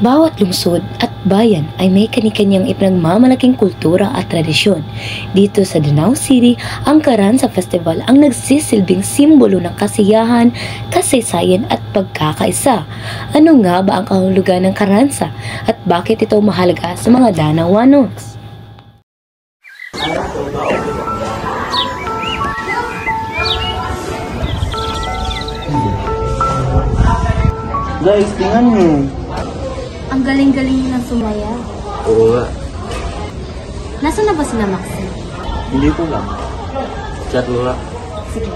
Bawat lungsod at bayan ay may kani-kanyang ipinagmamalaking kultura at tradisyon. Dito sa Danau City, ang Carranza Festival ang nagsisilbing simbolo ng kasiyahan, kasaysayan at pagkakaisa. Ano nga ba ang kahulugan ng Carranza at bakit ito mahalaga sa mga Danawanos? Guys, tingnan nyo. Ang galing-galing nilang sumaya. Oo nga. Nasaan na ba sila, Maxi? Hindi ko lang. Chat mo nga. Sige.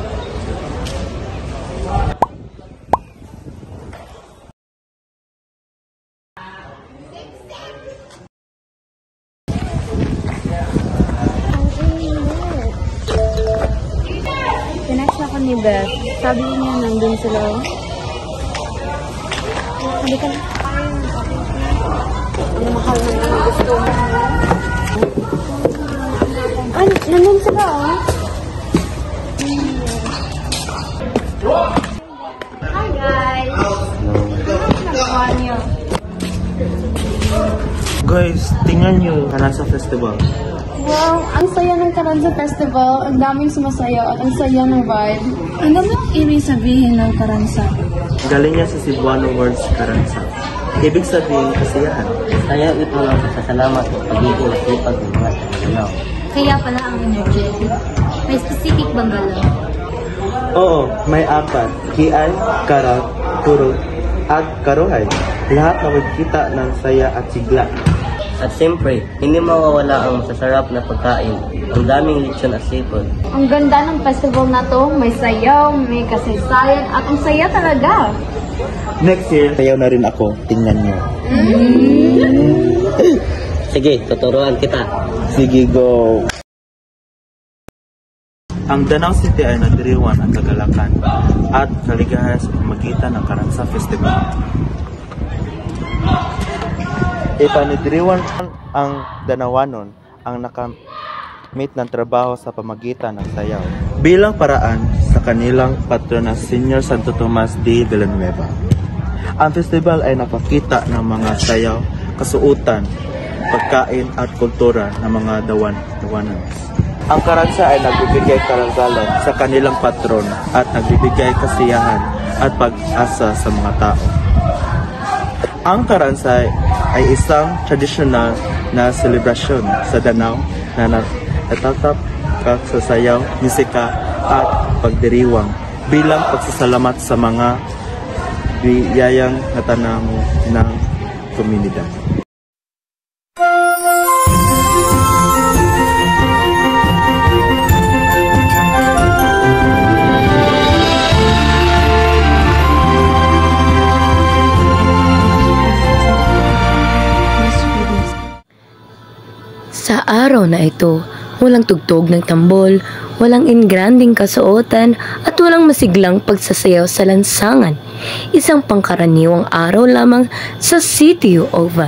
Tinext ako ni Beth. Sabi niya nandun sila. Sabi ka lang. Ang mahal na naman gusto mo. Ay, nandun sila Hi guys! Nagawa niyo. Guys, tingnan nyo. Carranza Festival. Wow, ang saya ng Carranza Festival, ang daming sumasaya at ang saya ng vibe. Ano ba ang ibig sabihin ng Carranza? Galing niya sa Cebuano words Carranza. Ibig sabihin, kasiyahan. Kaya ito lang sa salamat at pagiging masipag ng mga Tagalaw. Kaya pala ang energetic. May specific bang galaw? Oo, may apat. Kiay, karat, turog, at karuhay. Lahat na magkita ng saya at sigla. At siyempre, hindi mawawala ang masasarap na pagkain. Ang daming lechon at sipon. Ang ganda ng festival na to, may sayaw, may kasaysayan, at ang saya talaga. Next year, sayaw na rin ako. Tingnan nyo. Sige, tuturuan kita. Sige, go! Ang Danau City ay nagdiriwan ang kagalakan at kaligayahan sa pamagitan ng Carranza Festival. Ipanidiriwan ang Danawanon ang nakamit ng trabaho sa pamagitan ng sayaw bilang paraan sa kanilang patron na Senior Santo Tomas de Villanueva. Ang festival ay napakita ng mga sayaw, kasuotan, pagkain at kultura ng mga Dawanans. Ang Carranza ay nagbibigay karangalan sa kanilang patron at nagbibigay kasiyahan at pag-asa sa mga tao. Ang Carranza ay isang tradisyonal na selebrasyon sa Danau na natatap sa sayaw, musika at pagdiriwang bilang pagsasalamat sa mga biyayang natanamo ng komunidad. Sa araw na ito, walang tugtog ng tambol, walang ingranding kasuotan at walang masiglang pagsasayaw sa lansangan. Isang pangkaraniwang araw lamang sa Sitio Oval.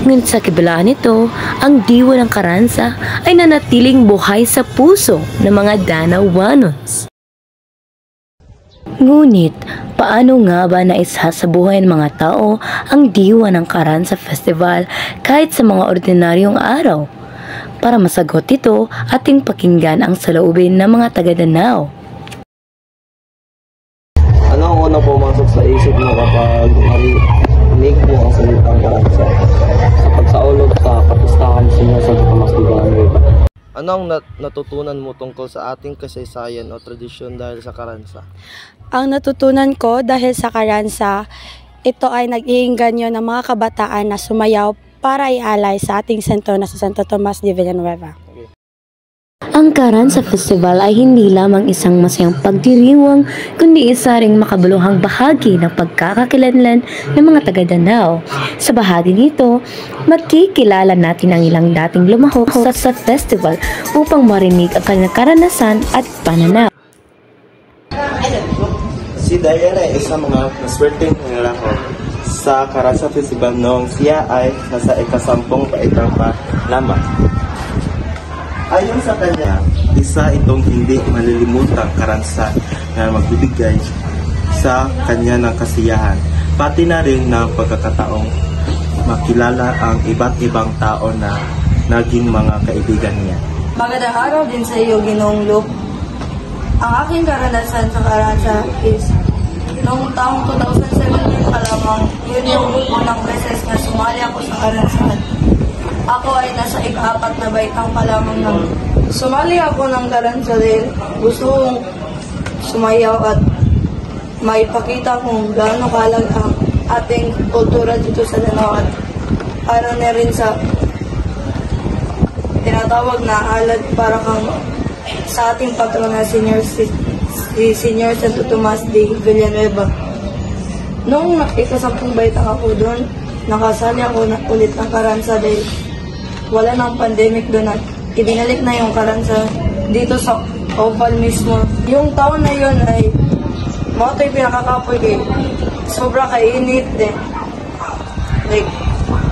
Ngunit sa kabilaan nito, ang diwa ng Carranza ay nanatiling buhay sa puso ng mga Danawanos. Ngunit, paano nga ba naisasabuhay ng mga tao ang diwa ng Carranza Festival kahit sa mga ordinaryong araw? Para masagot ito, ating pakinggan ang saloobin ng mga taga-Danau. Ano ang unang pumasok sa isip mo kapag narinig mo ang salitang Carranza sa pagsaulog sa kapistahan sa Senior Santo Tomas de Villanueva? Ano ang natutunan mo tungkol sa ating kasaysayan o tradisyon dahil sa Carranza? Ang natutunan ko dahil sa Carranza, ito ay nag-iinganyo ng mga kabataan na sumayaw para ialay sa ating santo na si Santo Tomas de Villanueva. Ang Carranza Festival ay hindi lamang isang masayang pagdiriwang, kundi isa ring makabuluhang bahagi ng pagkakakilanlan ng mga taga-Danau. Sa bahagi nito, makikilala natin ang ilang dating lumahok sa festival upang marinig ang kanilang karanasan at pananaw. Si Diana ay isang mga naswerteng nangalahok sa Carranza Festival noong siya ay nasa ikasampung paitang pa lamang. Ayon sa kanya, isa itong hindi malilimutang Carranza na magbibigay sa kanya ng kasiyahan, pati na rin ng pagkakataong makilala ang iba't ibang tao na naging mga kaibigan niya. Magandang araw din sa iyo, Ginoong Luke. Ang aking karanasan sa Carranza is noong taong 2017 pa lamang, yun yung unang beses na sumali ako sa Carranza. Ako ay nasa ika-4 na baitang pa lamang nang sumali ako ng Carranza dahil gusto kong sumayaw at maipakita kung gaano kalag ang ating kultura dito sa Danao at para na rin sa tinatawag na alad para kang sa ating patron na Senior Santo Tomas de Villanueva. Noong ika-10 baitang ako doon, nakasali ako ulit ng Carranza dahil wala nang pandemic doon at ibinalik na yung Carranza dito sa Oval mismo. Yung taon na yun ay mga ito'y pinakakapoy kay sobra kainit din. Like,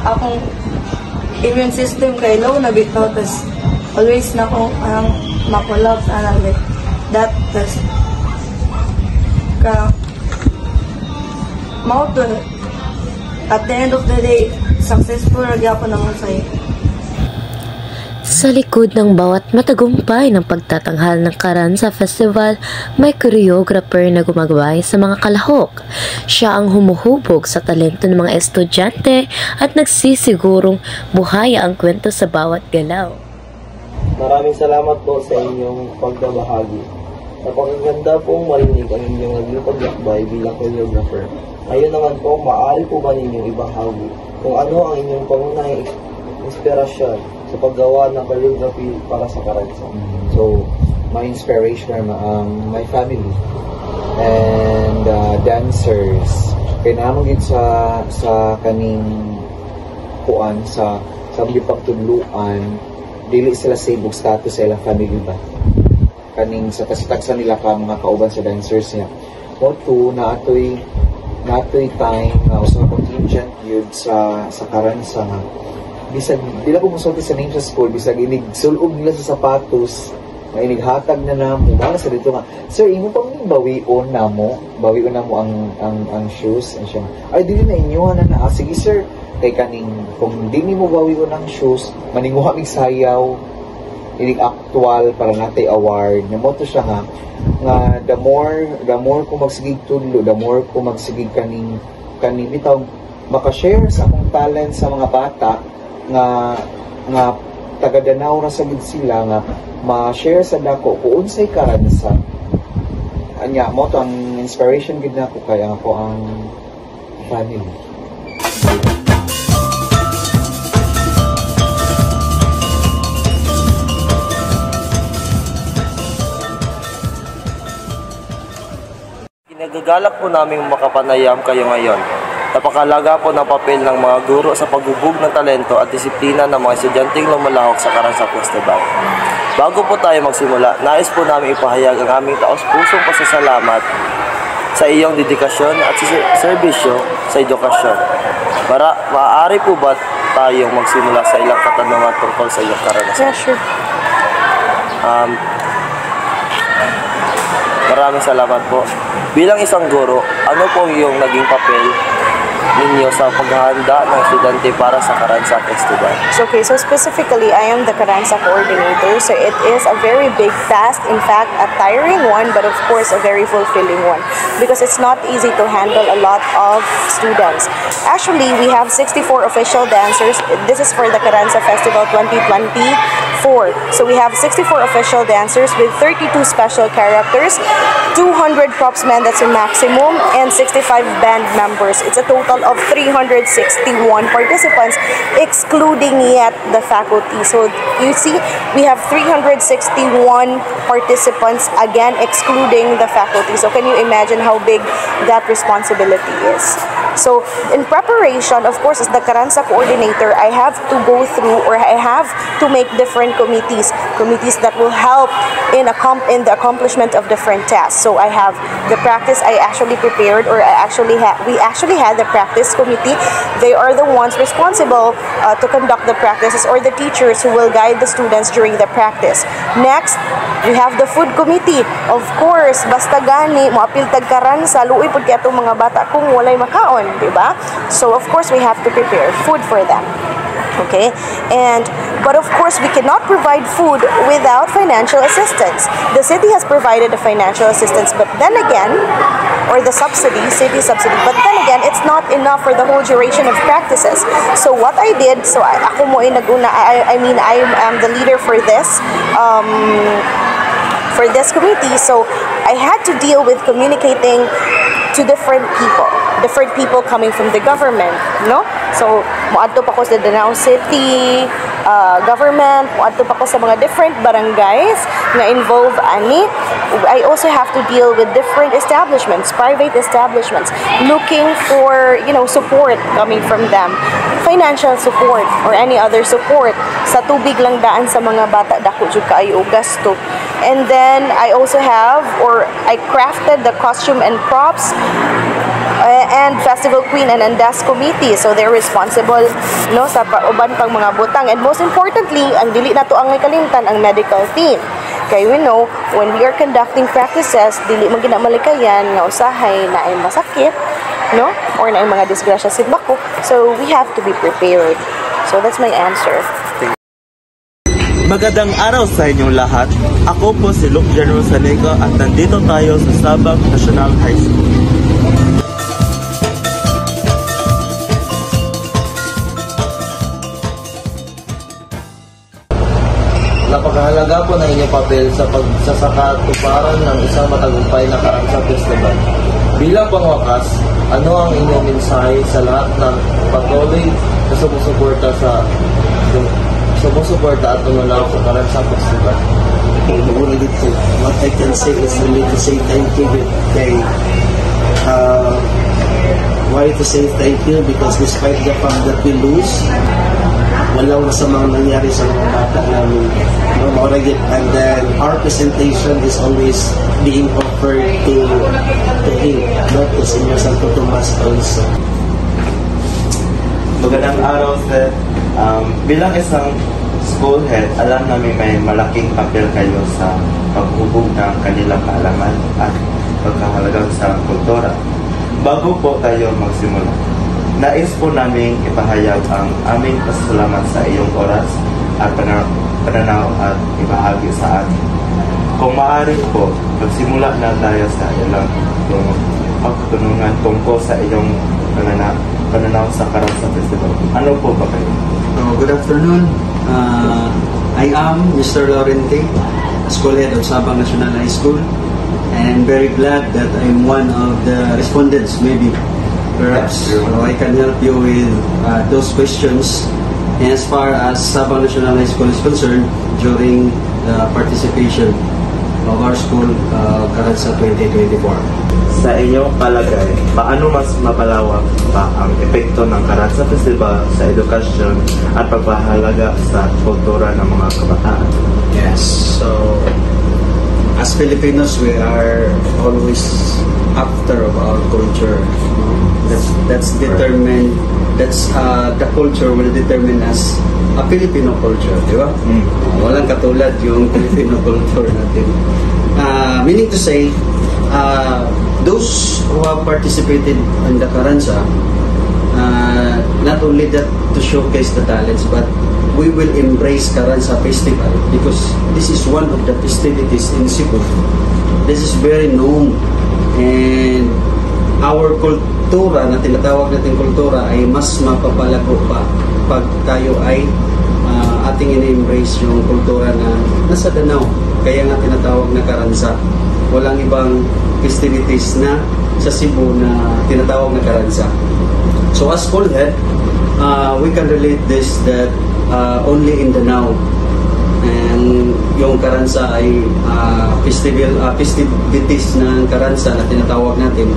akong immune system kay low na bitaw, tas always na akong makulap sa like that, tas to at the end of the day, successful rin ako naman sa'yo. Sa likod ng bawat matagumpay ng pagtatanghal ng Carranza Festival, may choreographer na gumagabay sa mga kalahok. Siya ang humuhubog sa talento ng mga estudyante at nagsisigurong buhaya ang kwento sa bawat galaw. Maraming salamat po sa inyong pagdabahagi. Napakaganda pong marinig ang inyong naglupag-lakbay bilang choreographer. Ngayon naman po, maaari po ba ninyong ibahagi kung ano ang inyong pangunahing inspirasyon sa paggawa ng choreography para sa Carranza? So, my inspiration my family and dancers. Kaya naman sa kaning kuan sa pagtudluan, dili sila sibog status sa ilang family ba? Kaning sa kasitagsan nila ka mga kauban sa dancers niya. O to, na atoy time usa contingent yun sa Carranza nga bisag dila ko musulti sa name sa school, bisag inig sulog nila sa sapatos na inighatag na namo wala sa dito nga, sir, imo pa bawion na mo ang shoes and siya, ay dili na inyo na sige sir, kay kaning kung di mo bawion ang shoes maninguha mig sayaw inig actual para natay award nga mo to siya nga the more ko magsigig tudlo, the more ko magsigig kaning bitaw makashare sa akong talent sa mga bata nga taga Danao ra sagid sila nga ma-share sa dako kung unsay Carranza. Anya mo to ang inspiration gid nako kay ako ang family. Nagagalak po namin makapanayam kayo ngayon. Napakalaga po ng papel ng mga guro sa paghubog ng talento at disiplina ng mga estudyanteng lumalahok sa Carranza Festival. Bago po tayo magsimula, nais po namin ipahayag ang aming taos-pusong pasasalamat sa iyong dedikasyon at serbisyo sa edukasyon. Maaari po ba tayong magsimula sa ilang katanungan tungkol sa iyong karanasan? Yeah, sure. Maraming salamat po. Bilang isang guro, ano po yung naging papel ninyo sa paghahanda ng estudyante para sa Carranza Festival? So specifically, I am the Carranza coordinator. So it is a very big task, in fact, a tiring one, but of course a very fulfilling one because it's not easy to handle a lot of students. Actually, we have 64 official dancers. This is for the Carranza Festival 2024. So we have 64 official dancers with 32 special characters, 200 propsmen, that's a maximum, and 65 band members. It's a total of 361 participants, excluding yet the faculty. So you see, we have 361 participants, again, excluding the faculty. So can you imagine how big that responsibility is? So in preparation, of course, as the Carranza coordinator, I have to go through, or I have to make different committees committees that will help in the accomplishment of different tasks. So I have the practice I actually prepared, or we actually had the practice committee. They are the ones responsible to conduct the practices, or the teachers who will guide the students during the practice. Next, we have the food committee. Of course, basta gani moapil tagkaran sa luoy pud kay atong mga bata kung walay makaon, di ba? So of course we have to prepare food for them. Okay, but of course we cannot provide food without financial assistance. The city has provided the financial assistance, but then again, or the city subsidy, but then again, it's not enough for the whole duration of practices. So what I did, ako mo I am the leader for this committee, so I had to deal with communicating to different people coming from the government, no? So, moadto pa ko sa Danao City government, moadto pa ko sa mga different barangays na involve ani. I also have to deal with different establishments, private establishments, looking for, support coming from them. Financial support or any other support. Sa tubig lang daan sa mga bata, dako jud kaayo gasto. And then I also I crafted the costume and props and Festival Queen and Andas Committee. So they're responsible sa uban pang mga butang. And most importantly, ang dili na to ang kalimtan, ang medical team. Kaya when we are conducting practices, dili man ginamalikayan nga usahay na ay masakit, or na ay mga disgrasya sa bako. So we have to be prepared. So that's my answer. Magandang araw sa inyong lahat. Ako po si Luke General Sanego at nandito tayo sa Sabang National High School. Napakahalaga po ng inyong papel sa pagsasakatuparan ng isang matagumpay na Karanza Festival. Bilang pangwakas, ano ang inyong mensahe sa lahat ng patuloy na sumusuporta at tumulaw sa Karanza Festival? What I can say is really to say thank you. Why to say thank you? Because despite the fact that we lose, walang masamang nangyari sa mga bata namin. And then our presentation is always being offered to him, not to Senior Santo Tomas also. Magandang araw, sir. Bilang isang school head, alam namin may malaking papel kayo sa paghubog ng kanilang kaalaman at pagkahalagang sa kultura. Bago po tayo magsimula, nais po namin ipahayag ang aming pasasalamat sa iyong oras at pananaw at ibahagi sa amin. Kung maaari po, magsimula na tayo sa ilang pagtutunungan tungkol sa iyong pananaw sa Karanza Festival. Ano po ba kayo? Good afternoon. I am Mr. Lorente, School Head of Sabang National High School, and very glad that I'm one of the respondents, maybe. Perhaps I can help you with those questions. And as far as Sabang National High School is concerned, during the participation of our school, Karanza 2024. Sa inyong palagay, paano mas mapalawak pa ang epekto ng Karanza Festival sa edukasyon at pagpahalaga sa kultura ng mga kabataan? Yes, so as Filipinos, we are always after of our culture. That's determined. That's the culture will determine us a Filipino culture, di ba? Walang katulad yung Filipino culture natin. Meaning to say, those who have participated in the Karanza, not only that to showcase the talents, but we will embrace Karanza Festival because this is one of the festivities in Cebu. This is very known, and our kultura na tinatawag natin kultura ay mas mapapalago pa pag tayo ay ating in-embrace yung kultura na nasa Danao. Kaya nga tinatawag na Karanza. Walang ibang festivities na sa Cebu na tinatawag na Karanza. So as school head, we can relate this that only in Danao. And yung Karanza ay festivities ng Karanza na tinatawag natin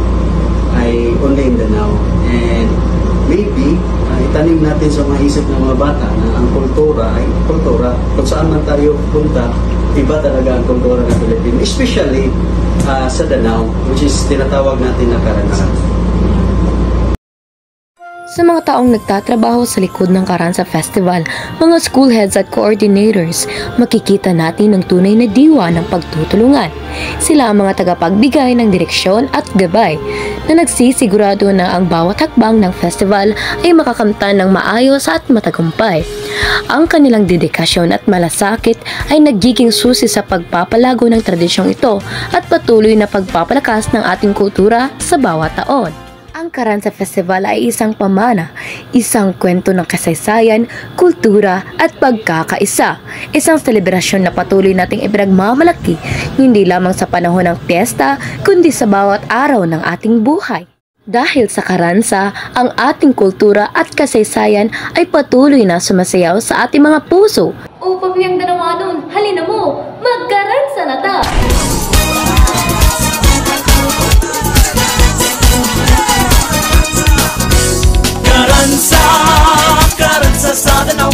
ay only in Danao. And maybe it itanim natin sa mga isip ng mga bata na ang kultura ay kultura. Kung saan man tayo punta, iba talaga ang kultura ng Pilipino. Especially sa Danao, which is tinatawag natin na Karansa. Sa mga taong nagtatrabaho sa likod ng Karansa Festival, mga school heads at coordinators, makikita natin ang tunay na diwa ng pagtutulungan. Sila ang mga tagapagbigay ng direksyon at gabay na nagsisigurado na ang bawat hakbang ng festival ay makakamtan ng maayos at matagumpay. Ang kanilang dedikasyon at malasakit ay nagiging susi sa pagpapalago ng tradisyong ito at patuloy na pagpapalakas ng ating kultura sa bawat taon. Ang Karansa Festival ay isang pamana, isang kwento ng kasaysayan, kultura at pagkakaisa. Isang selebrasyon na patuloy nating ipinagmamalaki, hindi lamang sa panahon ng piyesta, kundi sa bawat araw ng ating buhay. Dahil sa Karansa, ang ating kultura at kasaysayan ay patuloy na sumasayaw sa ating mga puso. O pamiyang Danawanon, halina mo, magkaransa na ta! Karansa sa Danau.